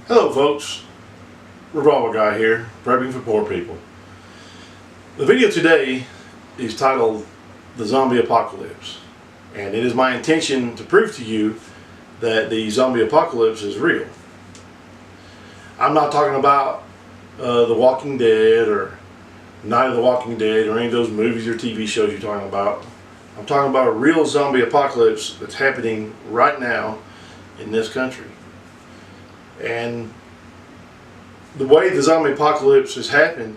Hello folks, Revolver Guy here, prepping for poor people. The video today is titled The Zombie Apocalypse, and it is my intention to prove to you that the zombie apocalypse is real. I'm not talking about The Walking Dead or Night of the Walking Dead or any of those movies or TV shows you're talking about. I'm talking about a real zombie apocalypse that's happening right now in this country. And the way the zombie apocalypse has happened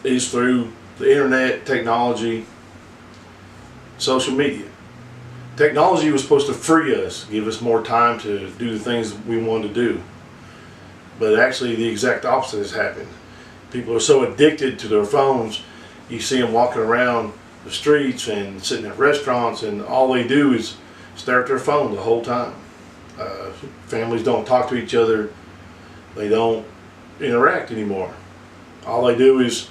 is through the internet, technology, social media. Technology was supposed to free us, give us more time to do the things we wanted to do. But actually the exact opposite has happened. People are so addicted to their phones, you see them walking around the streets and sitting at restaurants, and all they do is stare at their phone the whole time. Families don't talk to each other. They don't interact anymore. All they do is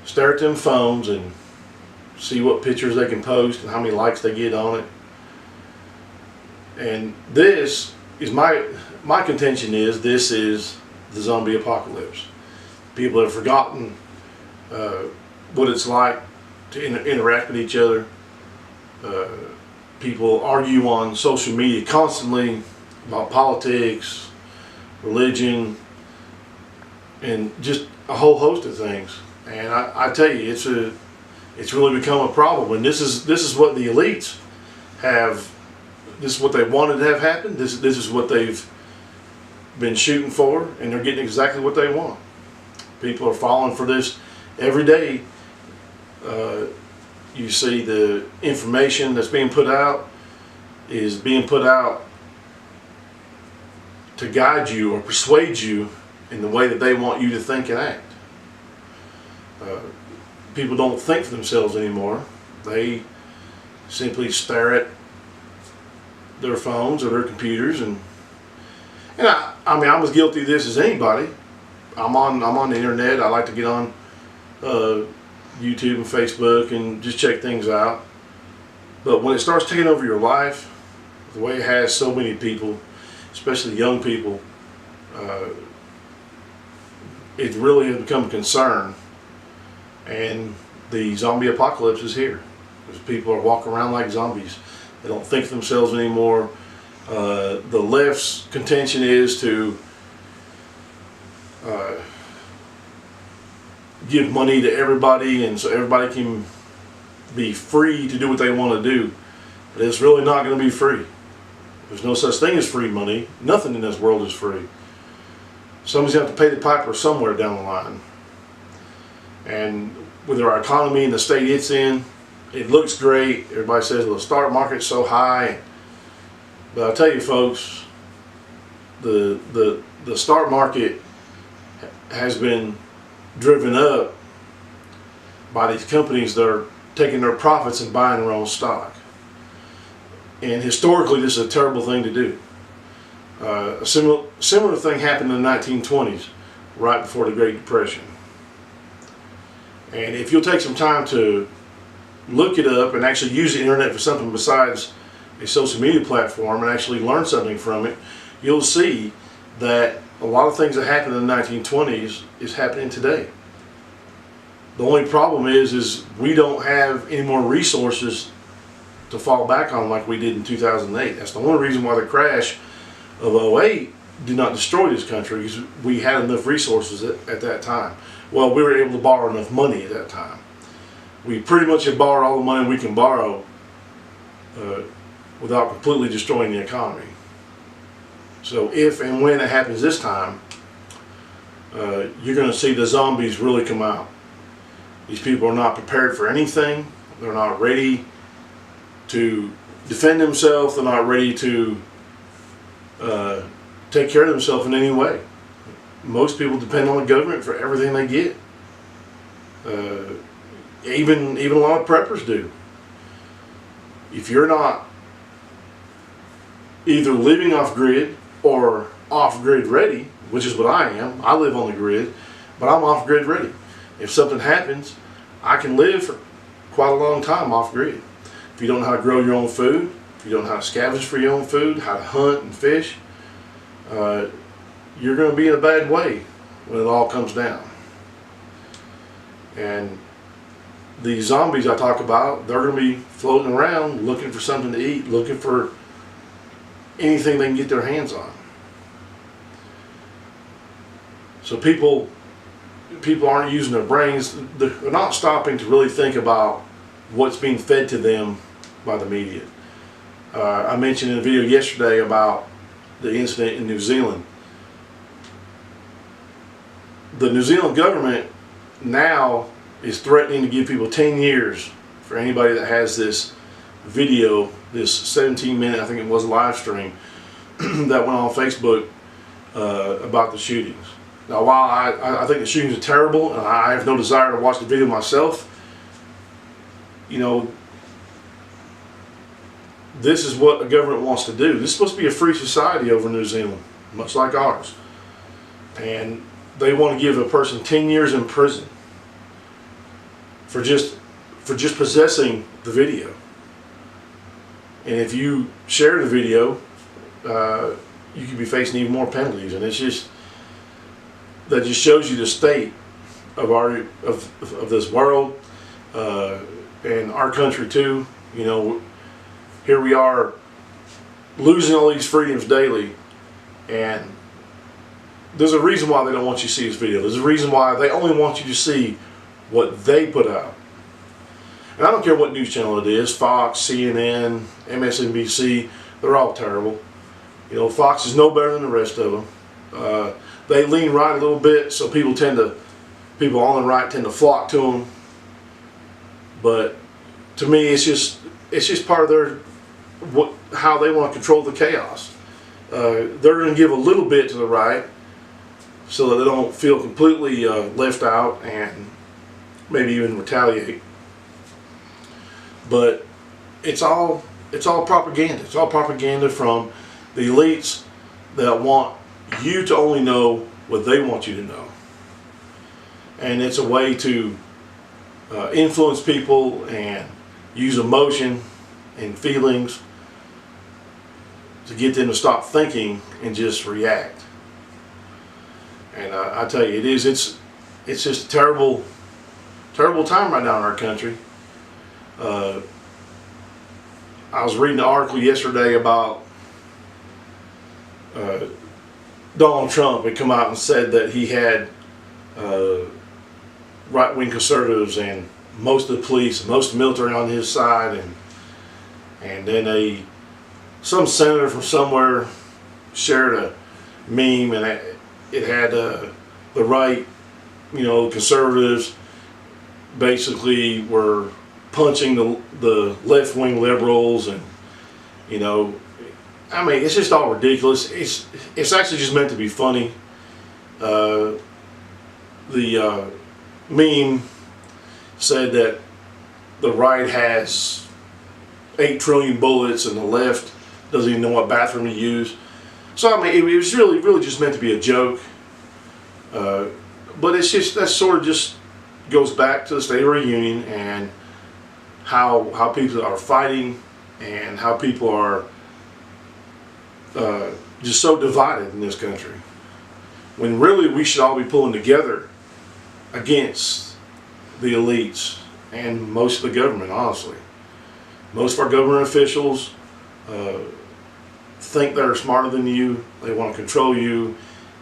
stare at them phones and see what pictures they can post and how many likes they get on it. And this is my contention is this is the zombie apocalypse. People have forgotten what it's like to interact with each other. People argue on social media constantly about politics, religion, and just a whole host of things. And I tell you, it's really become a problem. And this is what the elites have. This is what they wanted to have happen. This is what they've been shooting for, and they're getting exactly what they want. People are falling for this every day. You see the information that's being put out is being put out to guide you or persuade you in the way that they want you to think and act. People don't think for themselves anymore. They simply stare at their phones or their computers, and I mean, I'm as guilty of this as anybody. I'm on the internet. I like to get on YouTube and Facebook and just check things out. But when it starts taking over your life, the way it has so many people, especially young people, it really has become a concern. And the zombie apocalypse is here. Because people are walking around like zombies. They don't think for themselves anymore. The left's contention is to give money to everybody, and so everybody can be free to do what they want to do. But it's really not going to be free. There's no such thing as free money. Nothing in this world is free. Somebody's going to have to pay the piper somewhere down the line. And with our economy and the state it's in, it looks great. Everybody says, well, the stock market's so high. But I'll tell you folks, the stock market has been driven up by these companies that are taking their profits and buying their own stock. And historically, this is a terrible thing to do. A similar thing happened in the 1920s, right before the Great Depression. And if you'll take some time to look it up and actually use the internet for something besides a social media platform and actually learn something from it, you'll see that a lot of things that happened in the 1920s is happening today. The only problem is we don't have any more resources to fall back on like we did in 2008. That's the only reason why the crash of 08 did not destroy this country, because we had enough resources at that time. Well, we were able to borrow enough money at that time. We pretty much have borrowed all the money we can borrow without completely destroying the economy. So if and when it happens this time, you're going to see the zombies really come out. These people are not prepared for anything. They're not ready to defend themselves. They're not ready to take care of themselves in any way. Most people depend on the government for everything they get. Even a lot of preppers do. If you're not either living off grid or off grid ready, which is what I am. I live on the grid, but I'm off grid ready. If something happens, I can live for quite a long time off grid. If you don't know how to grow your own food, if you don't know how to scavenge for your own food, how to hunt and fish, you're going to be in a bad way when it all comes down. And these zombies I talk about, they're going to be floating around looking for something to eat, looking for anything they can get their hands on. So people aren't using their brains. They're not stopping to really think about what's being fed to them by the media. I mentioned in a video yesterday about the incident in New Zealand. The New Zealand government now is threatening to give people 10 years for anybody that has this video, this 17-minute, I think it was, live stream that went on Facebook about the shootings. Now, while I think the shootings are terrible, and I have no desire to watch the video myself, you know, this is what the government wants to do. This is supposed to be a free society over in New Zealand, much like ours. And they want to give a person 10 years in prison for just possessing the video. And if you share the video, you could be facing even more penalties. And it's just, that just shows you the state of of this world and our country too. You know, here we are losing all these freedoms daily, and there's a reason why they don't want you to see this video. There's a reason why they only want you to see what they put out. And I don't care what news channel it is, Fox, CNN, MSNBC, they're all terrible. You know, Fox is no better than the rest of them. They lean right a little bit, so people on the right tend to flock to them. But to me, it's just part of their how they want to control the chaos. They're going to give a little bit to the right so that they don't feel completely left out and maybe even retaliate. But it's all propaganda. It's all propaganda from the elites that want you to only know what they want you to know. And it's a way to influence people and use emotion and feelings to get them to stop thinking and just react. And I tell you, it's just a terrible time right now in our country. I was reading an article yesterday about Donald Trump had come out and said that he had right-wing conservatives and most of the police, most of the military on his side, and then some senator from somewhere shared a meme, and it had the right, you know, conservatives basically were punching the left-wing liberals, and you know, I mean, it's just all ridiculous. It's actually just meant to be funny. The meme said that the right has 8 trillion bullets and the left doesn't even know what bathroom to use. So I mean, it was really just meant to be a joke. But it's just, that sort of just goes back to the State of the Union and how people are fighting and how people are just so divided in this country, when really we should all be pulling together against the elites and most of the government. Honestly, most of our government officials think they're smarter than you. They want to control you,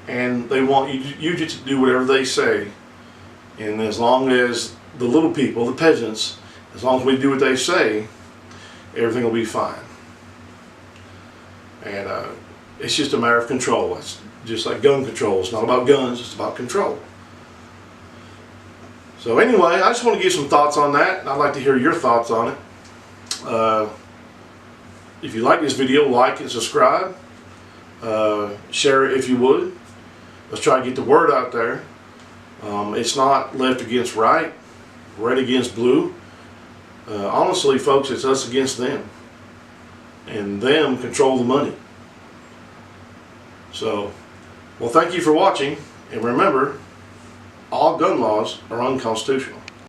and they want you to do whatever they say. And as long as the little people, the peasants, as long as we do what they say, everything will be fine. And it's just a matter of control. It's just like gun control. It's not about guns, it's about control. So anyway, I just want to give some thoughts on that, and I'd like to hear your thoughts on it. If you like this video, like and subscribe. Share it if you would. Let's try to get the word out there. It's not left against right, red against blue. Honestly, folks, it's us against them. And them control the money. So, well, thank you for watching. And remember, all gun laws are unconstitutional.